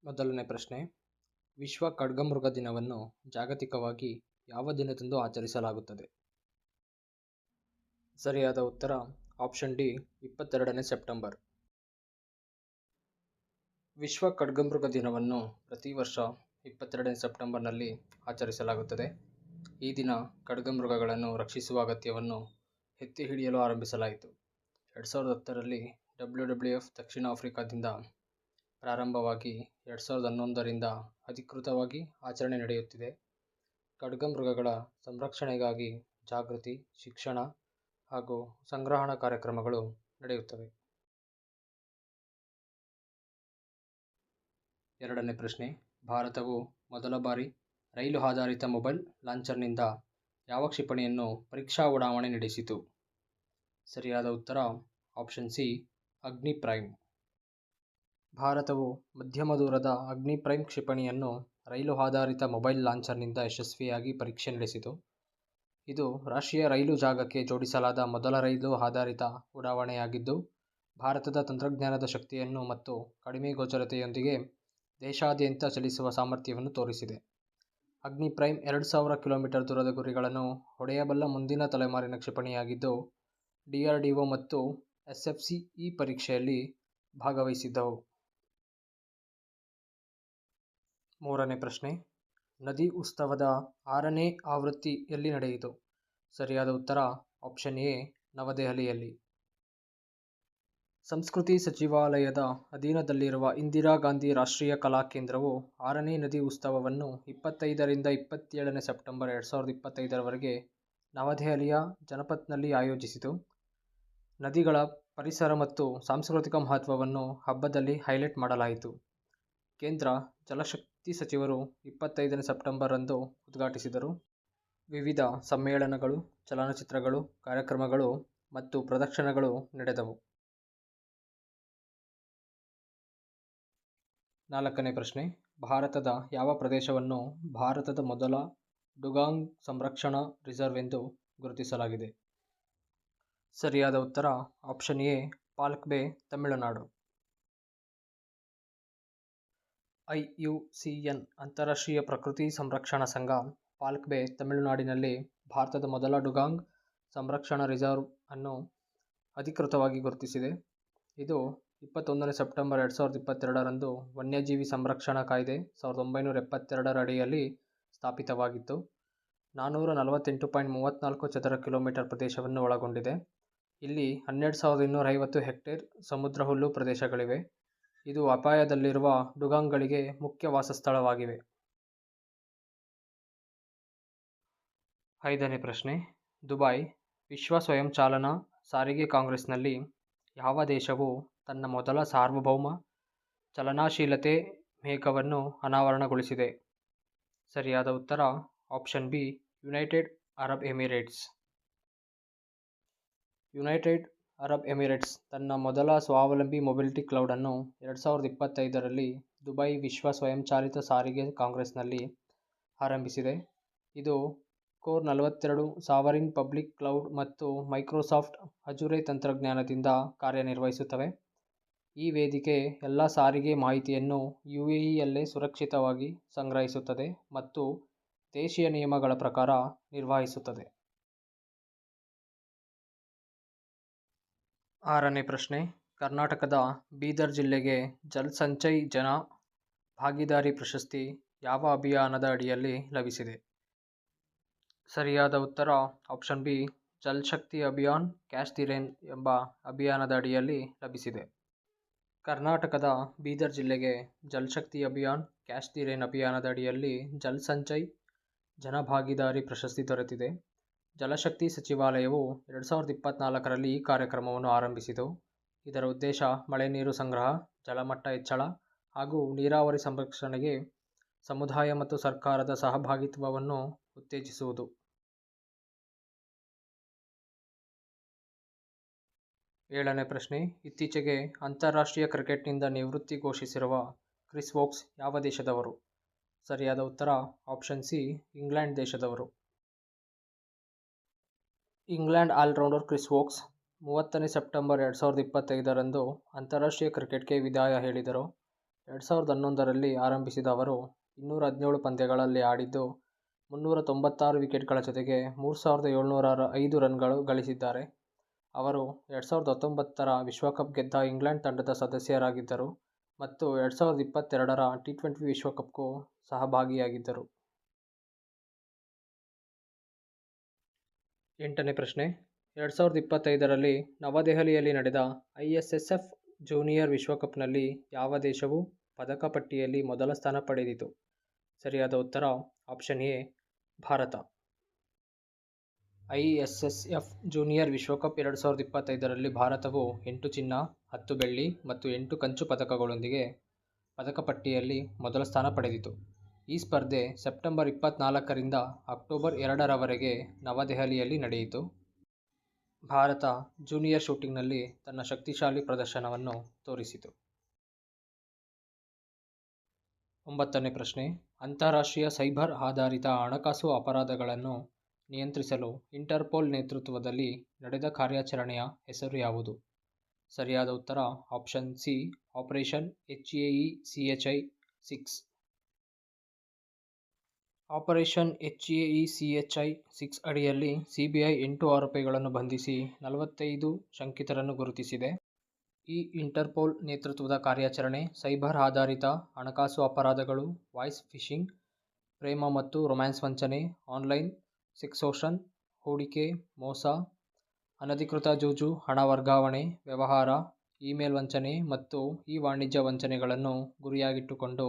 ಮೊದಲನೇ ಪ್ರಶ್ನೆ, ವಿಶ್ವ ಖಡ್ಗಮೃಗ ದಿನವನ್ನು ಜಾಗತಿಕವಾಗಿ ಯಾವ ದಿನದಂದು ಆಚರಿಸಲಾಗುತ್ತದೆ? ಸರಿಯಾದ ಉತ್ತರ ಆಪ್ಷನ್ ಡಿ 22ನೇ ಸೆಪ್ಟೆಂಬರ್. ವಿಶ್ವ ಖಡ್ಗಮೃಗ ದಿನವನ್ನು ಪ್ರತಿ ವರ್ಷ 22ನೇ ಸೆಪ್ಟೆಂಬರ್ನಲ್ಲಿ ಆಚರಿಸಲಾಗುತ್ತದೆ. ಈ ದಿನ ಖಡ್ಗಮೃಗಗಳನ್ನು ರಕ್ಷಿಸುವ ಅಗತ್ಯವನ್ನು ಎತ್ತಿ ಹಿಡಿಯಲು ಆರಂಭಿಸಲಾಯಿತು. 2010ರಲ್ಲಿ WWF ದಕ್ಷಿಣ ಆಫ್ರಿಕಾದಿಂದ ಪ್ರಾರಂಭವಾಗಿ 2011ರಿಂದ ಅಧಿಕೃತವಾಗಿ ಆಚರಣೆ ನಡೆಯುತ್ತಿದೆ. ಖಡ್ಗಮೃಗಗಳ ಸಂರಕ್ಷಣೆಗಾಗಿ ಜಾಗೃತಿ, ಶಿಕ್ಷಣ ಹಾಗೂ ಸಂಗ್ರಹಣಾ ಕಾರ್ಯಕ್ರಮಗಳು ನಡೆಯುತ್ತವೆ. ಎರಡನೇ ಪ್ರಶ್ನೆ, ಭಾರತವು ಮೊದಲ ಬಾರಿ ರೈಲು ಆಧಾರಿತ ಮೊಬೈಲ್ ಲಾಂಚರ್ನಿಂದ ಯಾವ ಕ್ಷಿಪಣಿಯನ್ನು ಪರೀಕ್ಷಾ ಉಡಾವಣೆ ನಡೆಸಿತು? ಸರಿಯಾದ ಉತ್ತರ ಆಪ್ಷನ್ ಸಿ ಅಗ್ನಿ ಪ್ರೈಮ್. ಭಾರತವು ಮಧ್ಯಮ ದೂರದ ಅಗ್ನಿ ಪ್ರೈಮ್ ಕ್ಷಿಪಣಿಯನ್ನು ರೈಲು ಆಧಾರಿತ ಮೊಬೈಲ್ ಲಾಂಚರ್ನಿಂದ ಯಶಸ್ವಿಯಾಗಿ ಪರೀಕ್ಷೆ ನಡೆಸಿತು. ಇದು ರಾಷ್ಟ್ರೀಯ ರೈಲು ಜಾಗಕ್ಕೆ ಜೋಡಿಸಲಾದ ಮೊದಲ ರೈಲು ಆಧಾರಿತ ಉಡಾವಣೆಯಾಗಿದ್ದು, ಭಾರತದ ತಂತ್ರಜ್ಞಾನದ ಶಕ್ತಿಯನ್ನು ಮತ್ತು ಕಡಿಮೆ ಗೋಚರತೆಯೊಂದಿಗೆ ದೇಶಾದ್ಯಂತ ಚಲಿಸುವ ಸಾಮರ್ಥ್ಯವನ್ನು ತೋರಿಸಿದೆ. ಅಗ್ನಿ ಪ್ರೈಮ್ 2000 ಕಿಲೋಮೀಟರ್ ದೂರದ ಗುರಿಗಳನ್ನು ಹೊಡೆಯಬಲ್ಲ ಮುಂದಿನ ತಲೆಮಾರಿನ ಕ್ಷಿಪಣಿಯಾಗಿದ್ದು, DRDO ಮತ್ತು SFC ಈ ಪರೀಕ್ಷೆಯಲ್ಲಿ ಭಾಗವಹಿಸಿದ್ದವು. ಮೂರನೇ ಪ್ರಶ್ನೆ, ನದಿ ಉತ್ಸವದ 6ನೇ ಆವೃತ್ತಿ ಎಲ್ಲಿ ನಡೆಯಿತು? ಸರಿಯಾದ ಉತ್ತರ ಆಪ್ಷನ್ ಎ ನವದೆಹಲಿಯಲ್ಲಿ. ಸಂಸ್ಕೃತಿ ಸಚಿವಾಲಯದ ಅಧೀನದಲ್ಲಿರುವ ಇಂದಿರಾ ಗಾಂಧಿ ರಾಷ್ಟ್ರೀಯ ಕಲಾ ಕೇಂದ್ರವು 6ನೇ ನದಿ ಉತ್ಸವವನ್ನು 25ರಿಂದ 27ನೇ ಸೆಪ್ಟೆಂಬರ್ 2025ರವರೆಗೆ ನವದೆಹಲಿಯ ಜನಪಥ್ನಲ್ಲಿ ಆಯೋಜಿಸಿತು. ನದಿಗಳ ಪರಿಸರ ಮತ್ತು ಸಾಂಸ್ಕೃತಿಕ ಮಹತ್ವವನ್ನು ಹಬ್ಬದಲ್ಲಿ ಹೈಲೈಟ್ ಮಾಡಲಾಯಿತು. ಕೇಂದ್ರ ಜಲಶಕ್ತಿ ಸಚಿವರು 25ನೇ ಸೆಪ್ಟೆಂಬರ್ ರಂದು ಉದ್ಘಾಟಿಸಿದರು. ವಿವಿಧ ಸಮ್ಮೇಳನಗಳು, ಚಲನಚಿತ್ರಗಳು, ಕಾರ್ಯಕ್ರಮಗಳು ಮತ್ತು ಪ್ರದರ್ಶನಗಳು ನಡೆದವು. ನಾಲ್ಕನೇ ಪ್ರಶ್ನೆ, ಭಾರತದ ಯಾವ ಪ್ರದೇಶವನ್ನು ಭಾರತದ ಮೊದಲ ಡುಗಾಂಗ್ ಸಂರಕ್ಷಣಾ ರಿಸರ್ವ್ ಎಂದು ಗುರುತಿಸಲಾಗಿದೆ? ಸರಿಯಾದ ಉತ್ತರ ಆಪ್ಷನ್ ಎ ಪಾಲ್ಕ್ ಬೇ, ತಮಿಳುನಾಡು. IUCN ಅಂತಾರಾಷ್ಟ್ರೀಯ ಪ್ರಕೃತಿ ಸಂರಕ್ಷಣಾ ಸಂಘ ಪಾಲ್ಕ್ ಬೇ, ತಮಿಳುನಾಡಿನಲ್ಲಿ ಭಾರತದ ಮೊದಲ ಡುಗಾಂಗ್ ಸಂರಕ್ಷಣಾ ರಿಸರ್ವ್ ಅನ್ನು ಅಧಿಕೃತವಾಗಿ ಗುರುತಿಸಿದೆ. ಇದು 21ನೇ ಸೆಪ್ಟೆಂಬರ್ 2022ರಂದು ವನ್ಯಜೀವಿ ಸಂರಕ್ಷಣಾ ಕಾಯ್ದೆ 1972ರ ಅಡಿಯಲ್ಲಿ ಸ್ಥಾಪಿತವಾಗಿತ್ತು. 448.34 ಚದರ ಕಿಲೋಮೀಟರ್ ಪ್ರದೇಶವನ್ನು ಒಳಗೊಂಡಿದೆ. ಇಲ್ಲಿ 12,250 ಹೆಕ್ಟೇರ್ ಸಮುದ್ರ ಹುಲ್ಲು ಪ್ರದೇಶಗಳಿವೆ. ಇದು ಅಪಾಯದಲ್ಲಿರುವ ಡುಗಾಂಗ್ಗಳಿಗೆ ಮುಖ್ಯ ವಾಸಸ್ಥಳವಾಗಿವೆ. ಐದನೇ ಪ್ರಶ್ನೆ, ದುಬೈ ವಿಶ್ವ ಸ್ವಯಂಚಾಲನಾ ಸಾರಿಗೆ ಕಾಂಗ್ರೆಸ್ನಲ್ಲಿ ಯಾವ ದೇಶವು ತನ್ನ ಮೊದಲ ಸಾರ್ವಭೌಮ ಚಲನಶೀಲತೆ ಮೇಘವನ್ನು ಅನಾವರಣಗೊಳಿಸಿದೆ? ಸರಿಯಾದ ಉತ್ತರ option be united Arab Emirates. United Arab Emirates ತನ್ನ ಮೊದಲ ಸ್ವಾವಲಂಬಿ ಮೊಬಿಲಿಟಿ ಕ್ಲೌಡ್ ಅನ್ನು 2025ರಲ್ಲಿ ದುಬೈ ವಿಶ್ವ ಸ್ವಯಂಚಾಲಿತ ಸಾರಿಗೆ ಕಾಂಗ್ರೆಸ್ನಲ್ಲಿ ಆರಂಭಿಸಿದೆ. ಇದು ಕೋರ್ 42 ಸಾವರಿನ್ ಪಬ್ಲಿಕ್ ಕ್ಲೌಡ್ ಮತ್ತು ಮೈಕ್ರೋಸಾಫ್ಟ್ ಅಜುರೆ ತಂತ್ರಜ್ಞಾನದಿಂದ ಕಾರ್ಯನಿರ್ವಹಿಸುತ್ತವೆ. ಈ ವೇದಿಕೆ ಎಲ್ಲ ಸಾರಿಗೆ ಮಾಹಿತಿಯನ್ನು UAEಯಲ್ಲೇ ಸುರಕ್ಷಿತವಾಗಿ ಸಂಗ್ರಹಿಸುತ್ತದೆ ಮತ್ತು ದೇಶೀಯ ನಿಯಮಗಳ ಪ್ರಕಾರ ನಿರ್ವಹಿಸುತ್ತದೆ. ಆರನೇ ಪ್ರಶ್ನೆ, ಕರ್ನಾಟಕದ ಬೀದರ್ ಜಿಲ್ಲೆಗೆ ಜಲ್ ಸಂಚಯ್ ಜನ ಭಾಗೀದಾರಿ ಪ್ರಶಸ್ತಿ ಯಾವ ಅಭಿಯಾನದ ಅಡಿಯಲ್ಲಿ ಲಭಿಸಿದೆ? ಸರಿಯಾದ ಉತ್ತರ option B Jal Shakti Abhiyan catch the rain ಎಂಬ ಅಭಿಯಾನದ ಅಡಿಯಲ್ಲಿ ಲಭಿಸಿದೆ. ಕರ್ನಾಟಕದ ಬೀದರ್ ಜಿಲ್ಲೆಗೆ ಜಲ್ ಶಕ್ತಿ ಅಭಿಯಾನ್ ಕ್ಯಾಚ್ ದಿ ರೇನ್ ಅಭಿಯಾನದ ಅಡಿಯಲ್ಲಿ ಜಲ್ ಸಂಚಯ್ ಜನಭಾಗೀದಾರಿ ಪ್ರಶಸ್ತಿ ದೊರೆತಿದೆ. ಜಲಶಕ್ತಿ ಸಚಿವಾಲಯವು 2024ರಲ್ಲಿ ಈ ಕಾರ್ಯಕ್ರಮವನ್ನು ಆರಂಭಿಸಿತು. ಇದರ ಉದ್ದೇಶ ಮಳೆ ನೀರು ಸಂಗ್ರಹ, ಜಲಮಟ್ಟ ಹೆಚ್ಚಳ ಹಾಗೂ ನೀರಾವರಿ ಸಂರಕ್ಷಣೆಗೆ ಸಮುದಾಯ ಮತ್ತು ಸರ್ಕಾರದ ಸಹಭಾಗಿತ್ವವನ್ನು ಉತ್ತೇಜಿಸುವುದು. ಏಳನೇ ಪ್ರಶ್ನೆ, ಇತ್ತೀಚೆಗೆ ಅಂತಾರಾಷ್ಟ್ರೀಯ ಕ್ರಿಕೆಟ್ನಿಂದ ನಿವೃತ್ತಿ ಘೋಷಿಸಿರುವ ಕ್ರಿಸ್ ವೋಕ್ಸ್ ಯಾವ ದೇಶದವರು? ಸರಿಯಾದ ಉತ್ತರ ಆಪ್ಷನ್ ಸಿ ಇಂಗ್ಲೆಂಡ್ ದೇಶದವರು. ಇಂಗ್ಲೆಂಡ್ ಆಲ್ರೌಂಡರ್ ಕ್ರಿಸ್ ವೋಕ್ಸ್ 30ನೇ ಸೆಪ್ಟೆಂಬರ್ 2025ರಂದು ಅಂತಾರಾಷ್ಟ್ರೀಯ ಕ್ರಿಕೆಟ್ಗೆ ವಿದಾಯ ಹೇಳಿದರು. 2011ರಲ್ಲಿ ಆರಂಭಿಸಿದ ಅವರು 217 ಪಂದ್ಯಗಳಲ್ಲಿ ಆಡಿದ್ದು 396 ವಿಕೆಟ್ಗಳ ಜೊತೆಗೆ 3705 ರನ್ಗಳು ಗಳಿಸಿದ್ದಾರೆ. ಅವರು 2019ರ ವಿಶ್ವಕಪ್ ಗೆದ್ದ ಇಂಗ್ಲೆಂಡ್ ತಂಡದ ಸದಸ್ಯರಾಗಿದ್ದರು ಮತ್ತು 2022ರ ಟಿ20 ವಿಶ್ವಕಪ್ಗೂ ಸಹಭಾಗಿಯಾಗಿದ್ದರು. 8ನೇ ಪ್ರಶ್ನೆ. 2025ರಲ್ಲಿ ನವದೆಹಲಿಯಲ್ಲಿ ನಡೆದ ISSF ಜೂನಿಯರ್ ವಿಶ್ವಕಪ್ನಲ್ಲಿ ಯಾವ ದೇಶವು ಪದಕ ಪಟ್ಟಿಯಲ್ಲಿ ಮೊದಲ ಸ್ಥಾನ ಪಡೆದಿತು? ಸರಿಯಾದ ಉತ್ತರ option A Bharat. ISSF junior ವಿಶ್ವಕಪ್ 2025ರಲ್ಲಿ ಭಾರತವು 8 ಚಿನ್ನ, 10 ಬೆಳ್ಳಿ ಮತ್ತು 8 ಕಂಚು ಪದಕಗಳೊಂದಿಗೆ ಪದಕ ಪಟ್ಟಿಯಲ್ಲಿ ಮೊದಲ ಸ್ಥಾನ ಪಡೆದಿತು. ಈ ಸ್ಪರ್ಧೆ ಸೆಪ್ಟೆಂಬರ್ 24ರಿಂದ ಅಕ್ಟೋಬರ್ 2ರವರೆಗೆ ನವದೆಹಲಿಯಲ್ಲಿ ನಡೆಯಿತು. ಭಾರತ ಜೂನಿಯರ್ ಶೂಟಿಂಗ್ನಲ್ಲಿ ತನ್ನ ಶಕ್ತಿಶಾಲಿ ಪ್ರದರ್ಶನವನ್ನು ತೋರಿಸಿತು. 9ನೇ ಪ್ರಶ್ನೆ. ಅಂತಾರಾಷ್ಟ್ರೀಯ ಸೈಬರ್ ಆಧಾರಿತ ಹಣಕಾಸು ಅಪರಾಧಗಳನ್ನು ನಿಯಂತ್ರಿಸಲು ಇಂಟರ್ಪೋಲ್ ನೇತೃತ್ವದಲ್ಲಿ ನಡೆದ ಕಾರ್ಯಾಚರಣೆಯ ಹೆಸರು ಯಾವುದು? ಸರಿಯಾದ ಉತ್ತರ option C operation HAECHI-6. Operation HAECHI-6 ಅಡಿಯಲ್ಲಿ CBI 8 ಆರೋಪಿಗಳನ್ನು ಬಂಧಿಸಿ 45 ಶಂಕಿತರನ್ನು ಗುರುತಿಸಿದೆ. ಈ ಇಂಟರ್ಪೋಲ್ ನೇತೃತ್ವದ ಕಾರ್ಯಾಚರಣೆ ಸೈಬರ್ ಆಧಾರಿತ ಹಣಕಾಸು ಅಪರಾಧಗಳು, ವಾಯ್ಸ್ ಫಿಶಿಂಗ್, ಪ್ರೇಮ ಮತ್ತು ರೊಮ್ಯಾನ್ಸ್ ವಂಚನೆ, ಆನ್ಲೈನ್ ಸೆಕ್ಸೋಷನ್, ಹೂಡಿಕೆ ಮೋಸ, ಅನಧಿಕೃತ ಜೂಜು, ಹಣ ವರ್ಗಾವಣೆ ವ್ಯವಹಾರ, ಇಮೇಲ್ ವಂಚನೆ ಮತ್ತು ವಾಣಿಜ್ಯ ವಂಚನೆಗಳನ್ನು ಗುರಿಯಾಗಿಟ್ಟುಕೊಂಡು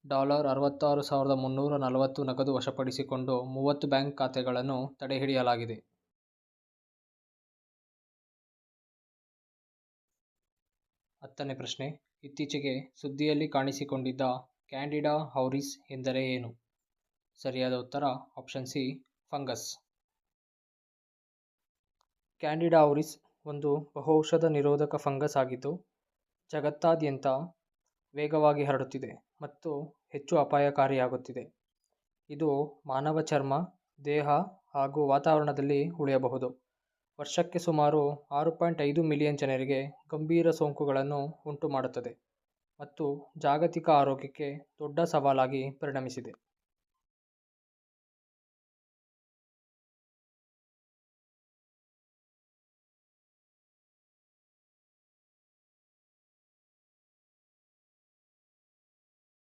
$66,340 ನಗದು ವಶಪಡಿಸಿಕೊಂಡು 30 ಬ್ಯಾಂಕ್ ಖಾತೆಗಳನ್ನು ತಡೆಹಿಡಿಯಲಾಗಿದೆ. 10ನೇ ಪ್ರಶ್ನೆ. ಇತ್ತೀಚೆಗೆ ಸುದ್ದಿಯಲ್ಲಿ ಕಾಣಿಸಿಕೊಂಡಿದ್ದ ಕ್ಯಾಂಡಿಡಾ ಔರಿಸ್ ಎಂದರೆ ಏನು? ಸರಿಯಾದ ಉತ್ತರ ಆಪ್ಷನ್ ಸಿ ಫಂಗಸ್. ಕ್ಯಾಂಡಿಡಾ ಔರಿಸ್ ಒಂದು ಬಹುಔಷಧ ನಿರೋಧಕ ಫಂಗಸ್ ಆಗಿದ್ದು ಜಗತ್ತಾದ್ಯಂತ ವೇಗವಾಗಿ ಹರಡುತ್ತಿದೆ ಮತ್ತು ಹೆಚ್ಚು ಅಪಾಯಕಾರಿಯಾಗುತ್ತಿದೆ. ಇದು ಮಾನವ ಚರ್ಮ, ದೇಹ ಹಾಗೂ ವಾತಾವರಣದಲ್ಲಿ ಉಳಿಯಬಹುದು. ವರ್ಷಕ್ಕೆ ಸುಮಾರು 6.5 ಮಿಲಿಯನ್ ಜನರಿಗೆ ಗಂಭೀರ ಸೋಂಕುಗಳನ್ನು ಉಂಟುಮಾಡುತ್ತದೆ ಮತ್ತು ಜಾಗತಿಕ ಆರೋಗ್ಯಕ್ಕೆ ದೊಡ್ಡ ಸವಾಲಾಗಿ ಪರಿಣಮಿಸಿದೆ.